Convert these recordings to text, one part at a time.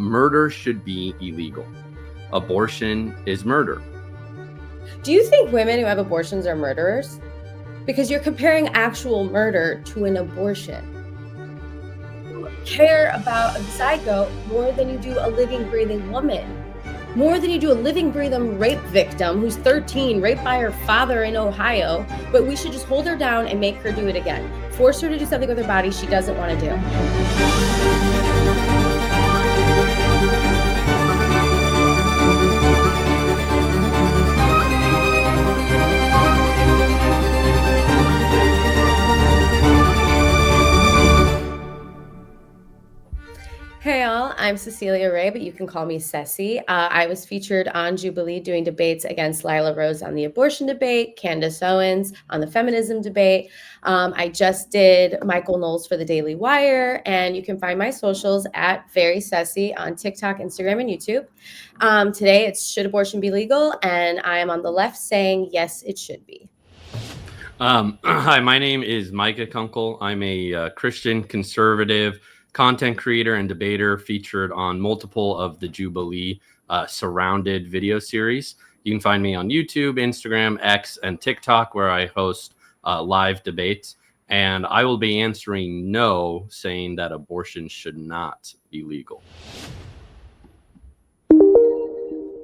Murder should be illegal. Abortion is murder. Do you think women who have abortions are murderers? Because you're comparing actual murder to an abortion. You care about a zygote more than you do a living, breathing woman. More than you do a living, breathing rape victim who's 13, raped by her father in Ohio, but we should just hold her down and make her do it again. Force her to do something with her body she doesn't want to do. Hey all, I'm Cecilia Ray, but you can call me Ceci. I was featured on Jubilee doing debates against Lila Rose on the abortion debate, Candace Owens on the feminism debate. I just did Michael Knowles for the Daily Wire, and you can find my socials at Very Ceci on TikTok, Instagram, and YouTube. Today it's Should Abortion Be Legal? And I am on the left saying yes, it should be. Hi, my name is Micah Kunkle. I'm a Christian conservative content creator and debater featured on multiple of the Jubilee surrounded video series. You can find me on YouTube, Instagram, X, and TikTok, where I host live debates. And I will be answering no, saying that abortion should not be legal.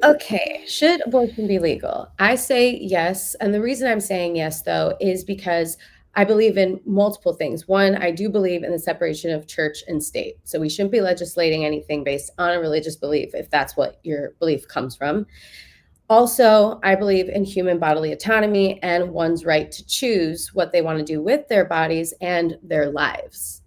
Okay, should abortion be legal? I say yes. And the reason I'm saying yes, though, is because I believe in multiple things. One, I do believe in the separation of church and state. So we shouldn't be legislating anything based on a religious belief, if that's what your belief comes from. Also, I believe in human bodily autonomy and one's right to choose what they want to do with their bodies and their lives.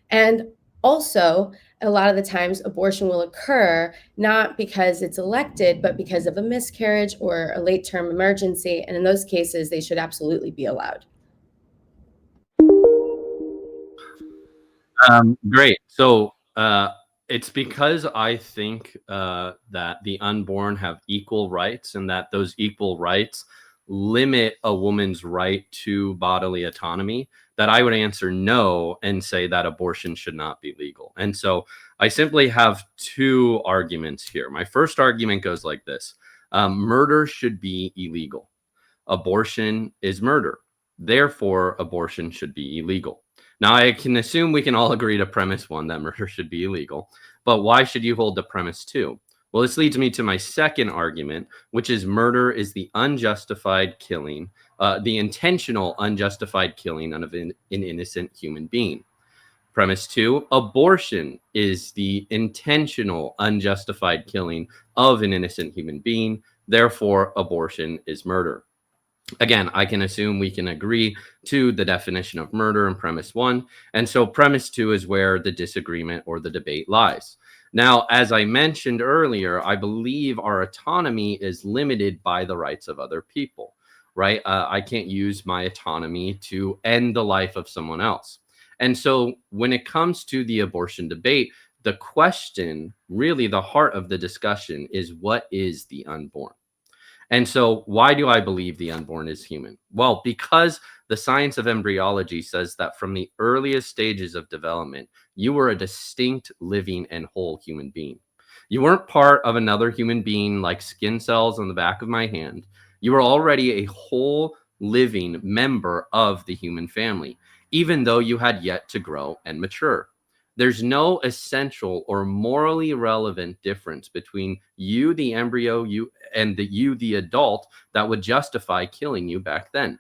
And also, a lot of the times abortion will occur not because it's elected, but because of a miscarriage or a late term emergency. And in those cases, they should absolutely be allowed. Great. So it's because I think that the unborn have equal rights, and that those equal rights limit a woman's right to bodily autonomy, that I would answer no and say that abortion should not be legal. And so I simply have two arguments here. My first argument goes like this. Murder should be illegal. Abortion is murder. Therefore, abortion should be illegal. Now, I can assume we can all agree to premise one, that murder should be illegal. But why should you hold to premise two? Well, this leads me to my second argument, which is murder is the unjustified killing, the intentional unjustified killing of an innocent human being. Premise two, abortion is the intentional unjustified killing of an innocent human being. Therefore, abortion is murder. Again, I can assume we can agree to the definition of murder in premise one. And so premise two is where the disagreement or the debate lies. Now, as I mentioned earlier, I believe our autonomy is limited by the rights of other people, right? I can't use my autonomy to end the life of someone else. And so when it comes to the abortion debate, the question, really the heart of the discussion, is what is the unborn? And so why do I believe the unborn is human? Well, because the science of embryology says that from the earliest stages of development, you were a distinct, living, and whole human being. You weren't part of another human being like skin cells on the back of my hand. You were already a whole, living member of the human family, even though you had yet to grow and mature. There's no essential or morally relevant difference between you, the embryo, and the adult, that would justify killing you back then.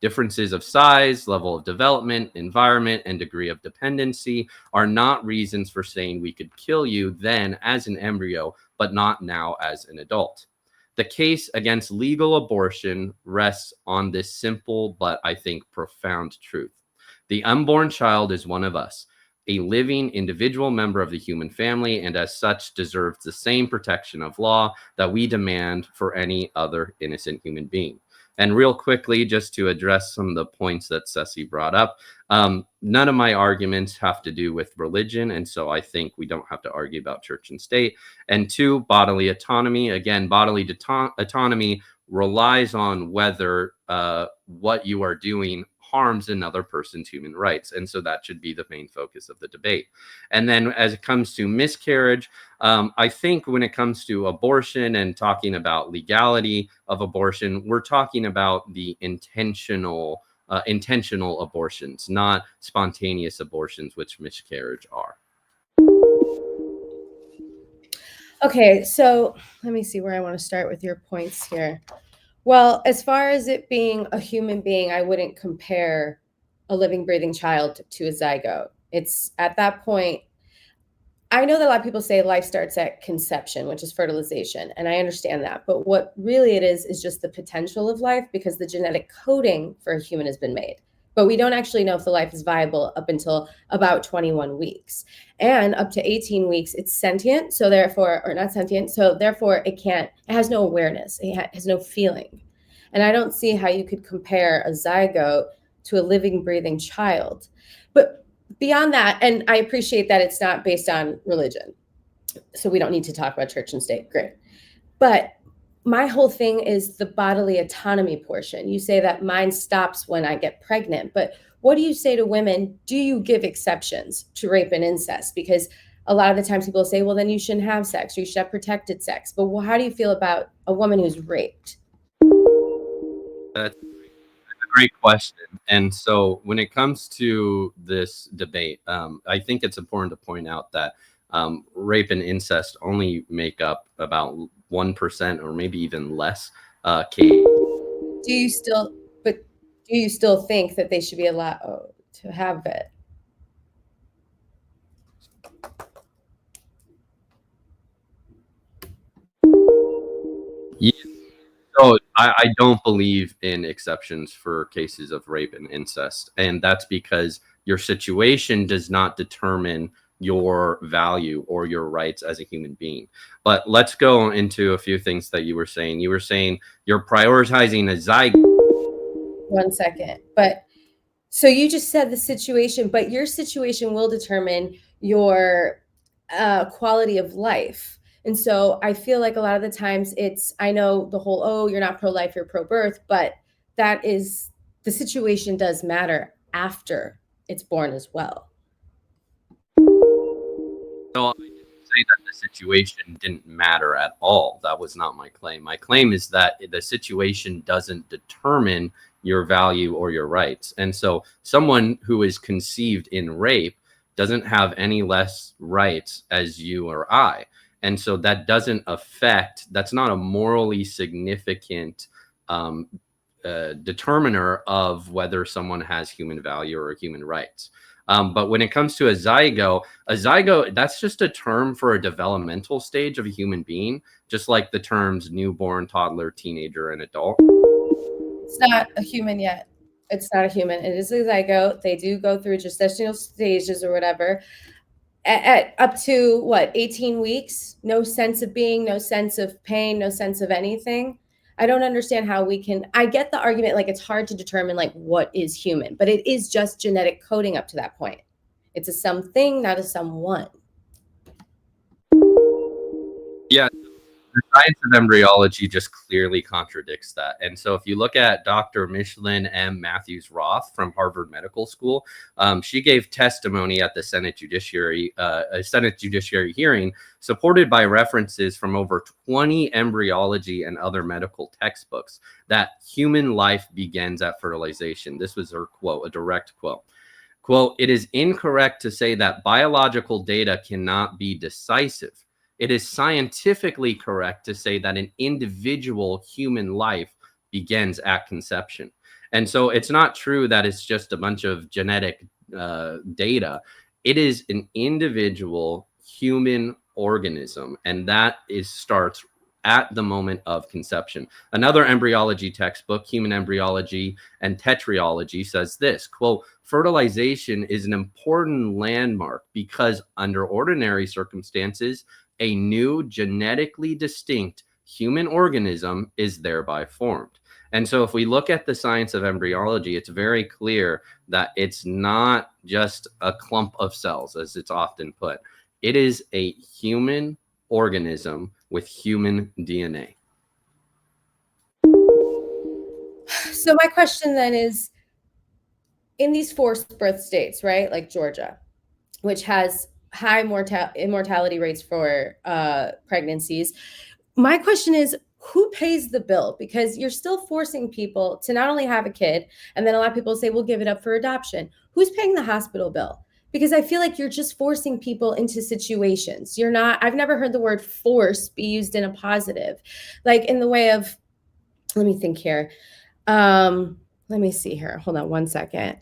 Differences of size, level of development, environment, and degree of dependency are not reasons for saying we could kill you then as an embryo, but not now as an adult. The case against legal abortion rests on this simple but I think profound truth. The unborn child is one of us, a living individual member of the human family, and as such deserves the same protection of law that we demand for any other innocent human being. And real quickly, just to address some of the points that Ceci brought up, none of my arguments have to do with religion, and so I think we don't have to argue about church and state. And two, bodily autonomy. Again, bodily autonomy relies on whether what you are doing harms another person's human rights. And so that should be the main focus of the debate. And then as it comes to miscarriage, I think when it comes to abortion and talking about legality of abortion, we're talking about the intentional abortions, not spontaneous abortions, which miscarriage are. Okay, so let me see where I want to start with your points here. Well, as far as it being a human being, I wouldn't compare a living, breathing child to a zygote. It's at that point, I know that a lot of people say life starts at conception, which is fertilization, and I understand that. But what really it is just the potential of life because the genetic coding for a human has been made. But we don't actually know if the life is viable up until about 21 weeks. And up to 18 weeks, it's sentient. So therefore, or not sentient. So therefore, it has no awareness. It has no feeling. And I don't see how you could compare a zygote to a living, breathing child. But beyond that, and I appreciate that it's not based on religion. So we don't need to talk about church and state. Great. But my whole thing is the bodily autonomy portion. You say that mine stops when I get pregnant, but what do you say to women? Do you give exceptions to rape and incest? Because a lot of the times people say, well, then you shouldn't have sex or you should have protected sex. But how do you feel about a woman who's raped? That's a great question. And so when it comes to this debate, I think it's important to point out that rape and incest only make up about 1% or maybe even less case. Do you still think that they should be allowed to have it? Yeah. So I don't believe in exceptions for cases of rape and incest. And that's because your situation does not determine your value or your rights as a human being. But let's go into a few things that you were saying. You were saying you're prioritizing a zygote. 1 second. But so you just said the situation, but your situation will determine your quality of life. And so I feel like a lot of the times I know the whole, oh, you're not pro-life, you're pro-birth, but the situation does matter after it's born as well. So I didn't say that the situation didn't matter at all. That was not my claim. My claim is that the situation doesn't determine your value or your rights. And so someone who is conceived in rape doesn't have any less rights as you or I. And so that doesn't affect, that's not a morally significant determiner of whether someone has human value or human rights. But when it comes to a zygote, that's just a term for a developmental stage of a human being, just like the terms newborn, toddler, teenager, and adult. It's not a human yet. It's not a human. It is a zygote. They do go through gestational stages or whatever. At up to what, 18 weeks, no sense of being, no sense of pain, no sense of anything. I don't understand how I get the argument, like it's hard to determine like what is human, but it is just genetic coding up to that point. It's a something, not a someone. Yeah, the science of embryology just clearly contradicts that. And so if you look at Dr. Michelin M. Matthews Roth from Harvard Medical School, she gave testimony at the Senate Judiciary hearing, supported by references from over 20 embryology and other medical textbooks, that human life begins at fertilization. This was her quote, a direct quote. Quote, "It is incorrect to say that biological data cannot be decisive. It is scientifically correct to say that an individual human life begins at conception." And so it's not true that it's just a bunch of genetic data. It is an individual human organism, and that starts at the moment of conception. Another embryology textbook, Human Embryology and Tetralogy, says this, quote, "Fertilization is an important landmark because under ordinary circumstances, a new genetically distinct human organism is thereby formed." And so if we look at the science of embryology, it's very clear that it's not just a clump of cells, as it's often put. It is a human organism with human DNA. So my question then is, in these forced birth states, right, like Georgia, which has high immortality rates for pregnancies. My question is, who pays the bill? Because you're still forcing people to not only have a kid, and then a lot of people say, we'll give it up for adoption. Who's paying the hospital bill? Because I feel like you're just forcing people into situations. You're not, I've never heard the word force be used in a positive, like in the way of, let me think here. Let me see here. Hold on one second.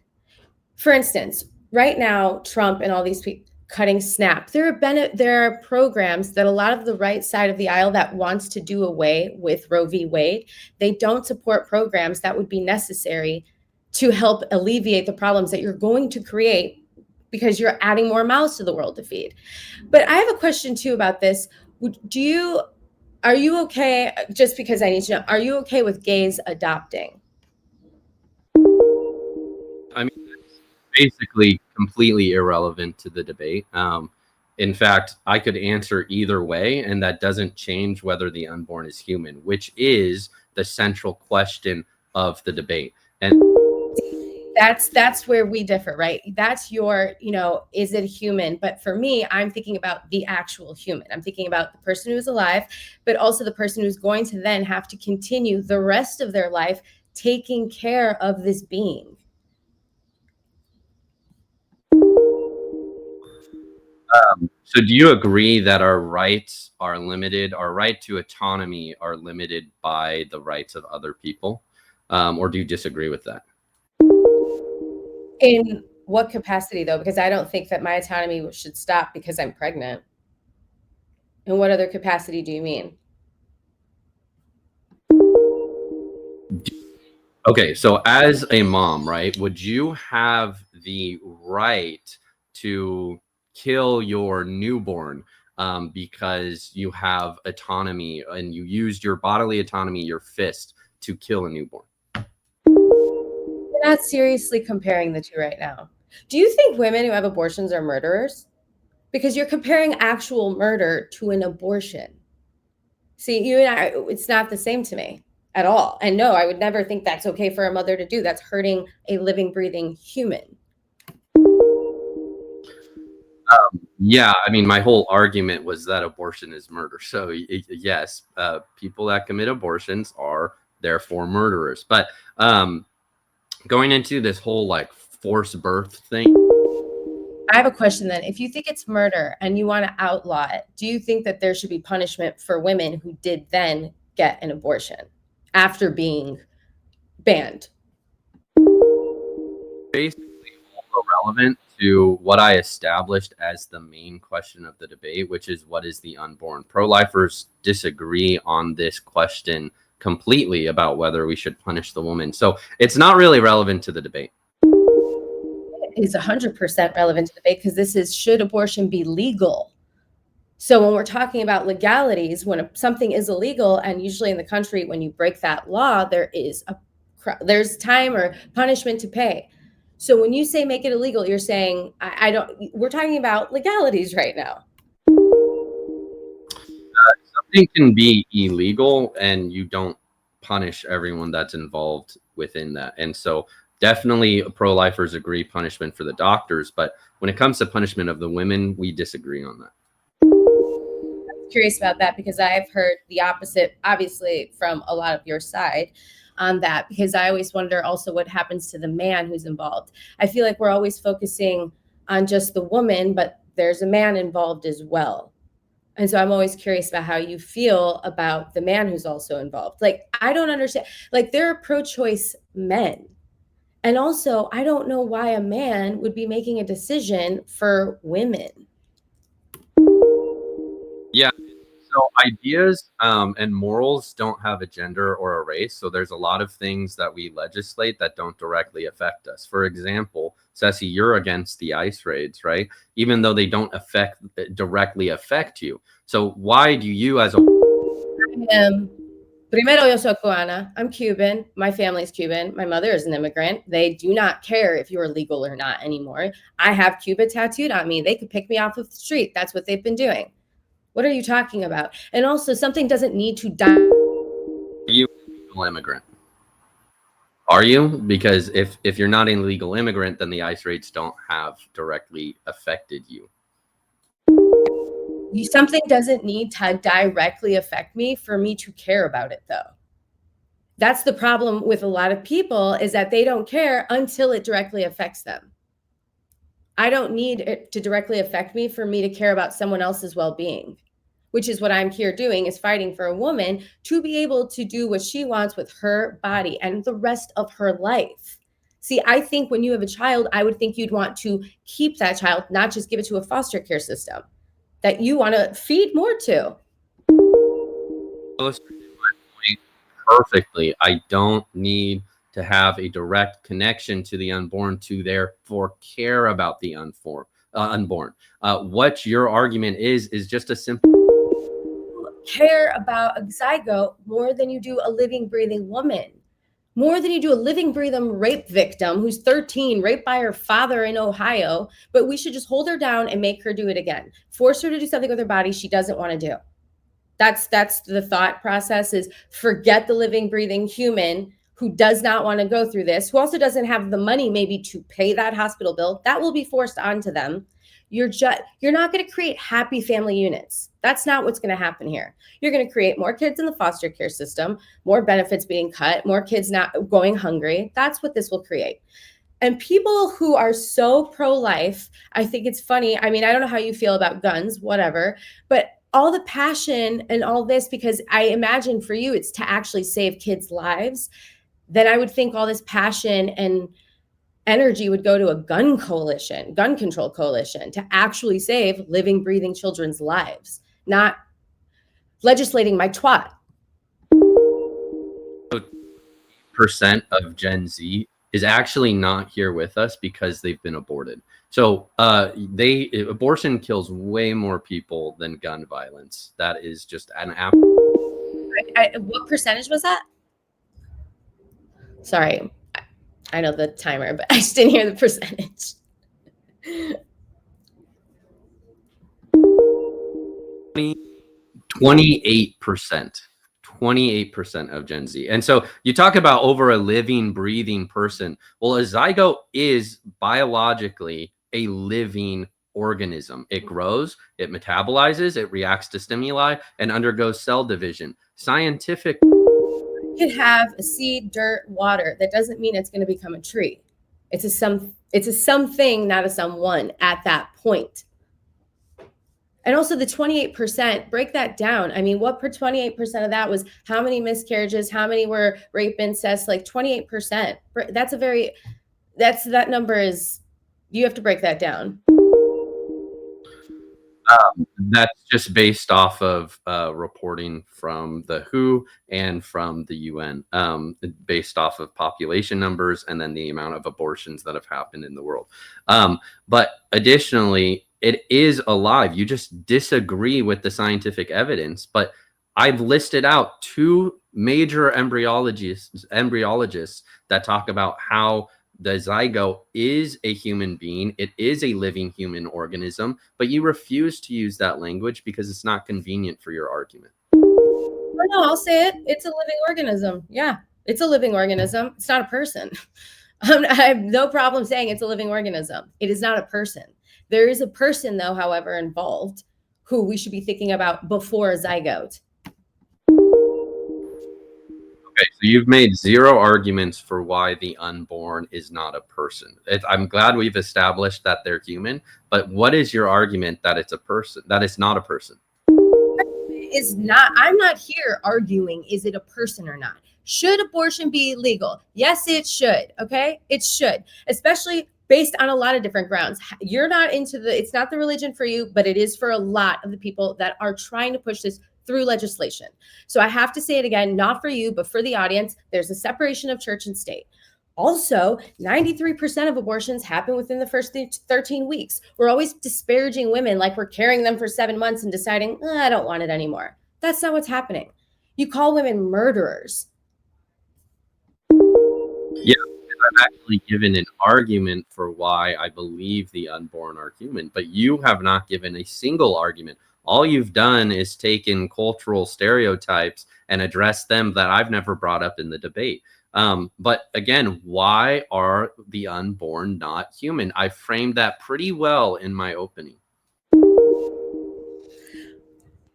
For instance, right now, Trump and all these people cutting SNAP. There are programs that a lot of the right side of the aisle that wants to do away with Roe v. Wade, they don't support programs that would be necessary to help alleviate the problems that you're going to create because you're adding more mouths to the world to feed. But I have a question too about this. Are you okay, just because I need to know, are you okay with gays adopting? I mean, it's basically completely irrelevant to the debate. In fact, I could answer either way, and that doesn't change whether the unborn is human, which is the central question of the debate. And that's where we differ, right? That's your, is it human? But for me, I'm thinking about the actual human. I'm thinking about the person who's alive, but also the person who's going to then have to continue the rest of their life taking care of this being. So do you agree that our rights are limited, our right to autonomy are limited by the rights of other people? Or do you disagree with that? In what capacity, though? Because I don't think that my autonomy should stop because I'm pregnant. In what other capacity do you mean? Okay, so as a mom, right, would you have the right to kill your newborn because you have autonomy and you used your bodily autonomy, your fist, to kill a newborn? We're not seriously comparing the two right now. Do you think women who have abortions are murderers? Because you're comparing actual murder to an abortion. See, you and I, it's not the same to me at all. And no, I would never think that's okay for a mother to do. That's hurting a living, breathing human. Yeah, I mean, my whole argument was that abortion is murder. So yes, people that commit abortions are therefore murderers. But going into this whole like forced birth thing, I have a question then. If you think it's murder and you want to outlaw it, do you think that there should be punishment for women who did then get an abortion after being banned? basically also relevant to what I established as the main question of the debate, which is what is the unborn? Pro-lifers disagree on this question completely about whether we should punish the woman. So it's not really relevant to the debate. Is 100% relevant to the debate because this is, should abortion be legal? So when we're talking about legalities, when something is illegal, and usually in the country, when you break that law, there's time or punishment to pay. So when you say make it illegal, you're saying, I don't, we're talking about legalities right now. Something can be illegal and you don't punish everyone that's involved within that. And so definitely pro-lifers agree punishment for the doctors, but when it comes to punishment of the women, we disagree on that. I'm curious about that because I've heard the opposite, obviously, from a lot of your side on that, because I always wonder also what happens to the man who's involved. I feel like we're always focusing on just the woman, but there's a man involved as well. And so I'm always curious about how you feel about the man who's also involved. Like, I don't understand. Like, there are pro-choice men. And also, I don't know why a man would be making a decision for women. Yeah. So ideas and morals don't have a gender or a race. So there's a lot of things that we legislate that don't directly affect us. For example, Ceci, you're against the ICE raids, right? Even though they don't directly affect you. So why do you as a... Primero, yo soy cubana. I'm Cuban. My family's Cuban. My mother is an immigrant. They do not care if you're legal or not anymore. I have Cuba tattooed on me. They could pick me off of the street. That's what they've been doing. What are you talking about? And also, something doesn't need to die. You immigrant. Are you? Because if you're not an illegal immigrant, then the ICE raids don't have directly affected you. Something doesn't need to directly affect me for me to care about it, though. That's the problem with a lot of people, is that they don't care until it directly affects them. I don't need it to directly affect me for me to care about someone else's well-being, which is what I'm here doing, is fighting for a woman to be able to do what she wants with her body and the rest of her life. See, I think when you have a child, I would think you'd want to keep that child, not just give it to a foster care system that you want to feed more to. Illustrated my point perfectly. I don't need to have a direct connection to the unborn to therefore care about the unborn. What your argument is just a simple care about a zygote more than you do a living, breathing woman, more than you do a living, breathing rape victim who's 13, raped by her father in Ohio. But we should just hold her down and make her do it again. Force her to do something with her body she doesn't want to do. That's the thought process, is forget the living, breathing human who does not want to go through this, who also doesn't have the money maybe to pay that hospital bill. That will be forced onto them. You're not going to create happy family units. That's not what's going to happen here. You're going to create more kids in the foster care system, more benefits being cut, more kids not going hungry. That's what this will create. And people who are so pro-life, I think it's funny. I mean, I don't know how you feel about guns, whatever, but all the passion and all this, because I imagine for you, it's to actually save kids' lives. Then I would think all this passion and energy would go to a gun control coalition, to actually save living, breathing children's lives, not legislating my twat. Percent of Gen Z is actually not here with us because they've been aborted. So abortion kills way more people than gun violence. That is just an what percentage was that? Sorry, I know the timer, but I just didn't hear the percentage. 28%. 28% of Gen Z. And so you talk about over a living, breathing person. Well, a zygote is biologically a living organism. It grows, it metabolizes, it reacts to stimuli, and undergoes cell division. Scientific. You could have a seed, dirt, water. That doesn't mean it's going to become a tree. It's a something, not a someone at that point. And also the 28%, break that down. I mean, what per 28% of that was how many miscarriages, how many were rape, incest, like 28%. That number is, you have to break that down. That's just based off of reporting from the WHO and from the UN, based off of population numbers and then the amount of abortions that have happened in the world. But additionally, it is alive. You just disagree with the scientific evidence. But I've listed out two major embryologists that talk about how the zygote is a human being. It is a living human organism, but you refuse to use that language because it's not convenient for your argument. No, I'll say it. It's a living organism. Yeah, it's a living organism. It's not a person. I have no problem saying it's a living organism. It is not a person. There is a person, though, however, involved, who we should be thinking about before a zygote. Okay, so you've made zero arguments for why the unborn is not a person. I'm glad we've established that they're human, but what is your argument that it's a person, that it's not a person? I'm not here arguing, is it a person or not? Should abortion be legal? Yes, it should. Okay, it should, especially based on a lot of different grounds. You're not it's not the religion for you, but it is for a lot of the people that are trying to push this through legislation. So I have to say it again, not for you, but for the audience. There's a separation of church and state. Also, 93% of abortions happen within the first 13 weeks. We're always disparaging women like we're carrying them for 7 months and deciding, I don't want it anymore. That's not what's happening. You call women murderers. Yeah, I've actually given an argument for why I believe the unborn are human, but you have not given a single argument. All you've done is taken cultural stereotypes and addressed them that I've never brought up in the debate. But again, why are the unborn not human? I framed that pretty well in my opening.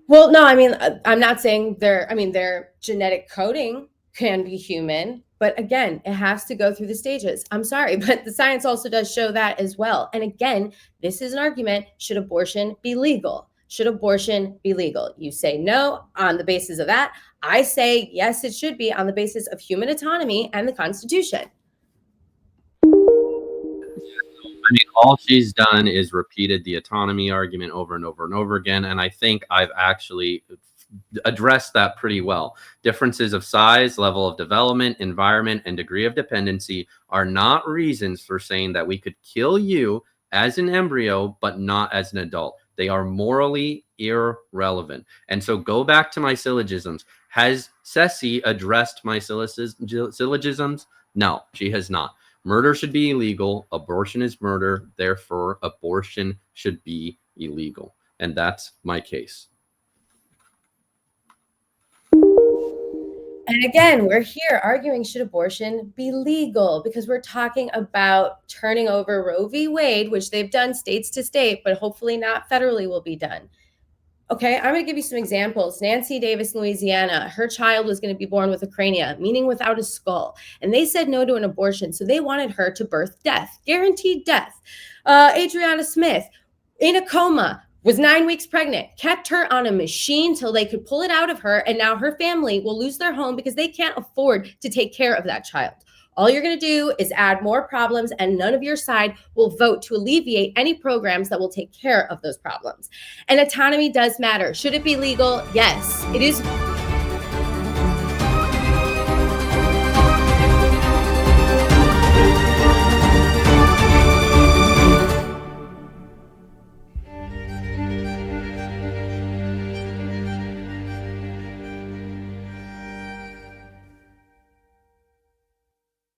Well, no, I mean, I'm not saying their genetic coding can be human, but again, it has to go through the stages. I'm sorry, but the science also does show that as well. And again, this is an argument: should abortion be legal? Should abortion be legal? You say no on the basis of that. I say yes, it should be on the basis of human autonomy and the Constitution. I mean, all she's done is repeated the autonomy argument over and over and over again. And I think I've actually addressed that pretty well. Differences of size, level of development, environment, and degree of dependency are not reasons for saying that we could kill you as an embryo, but not as an adult. They are morally irrelevant. And so go back to my syllogisms. Has Ceci addressed my syllogisms? No, she has not. Murder should be illegal. Abortion is murder. Therefore, abortion should be illegal. And that's my case. And again, we're here arguing, should abortion be legal? Because we're talking about turning over Roe v. Wade, which they've done states to state, but hopefully not federally will be done. Okay, I'm going to give you some examples. Nancy Davis, Louisiana, her child was going to be born with a crania, meaning without a skull. And they said no to an abortion. So they wanted her to birth death, guaranteed death. Adriana Smith, in a coma, was 9 weeks pregnant, kept her on a machine till they could pull it out of her. And now her family will lose their home because they can't afford to take care of that child. All you're going to do is add more problems, and none of your side will vote to alleviate any programs that will take care of those problems. And autonomy does matter. Should it be legal? Yes, it is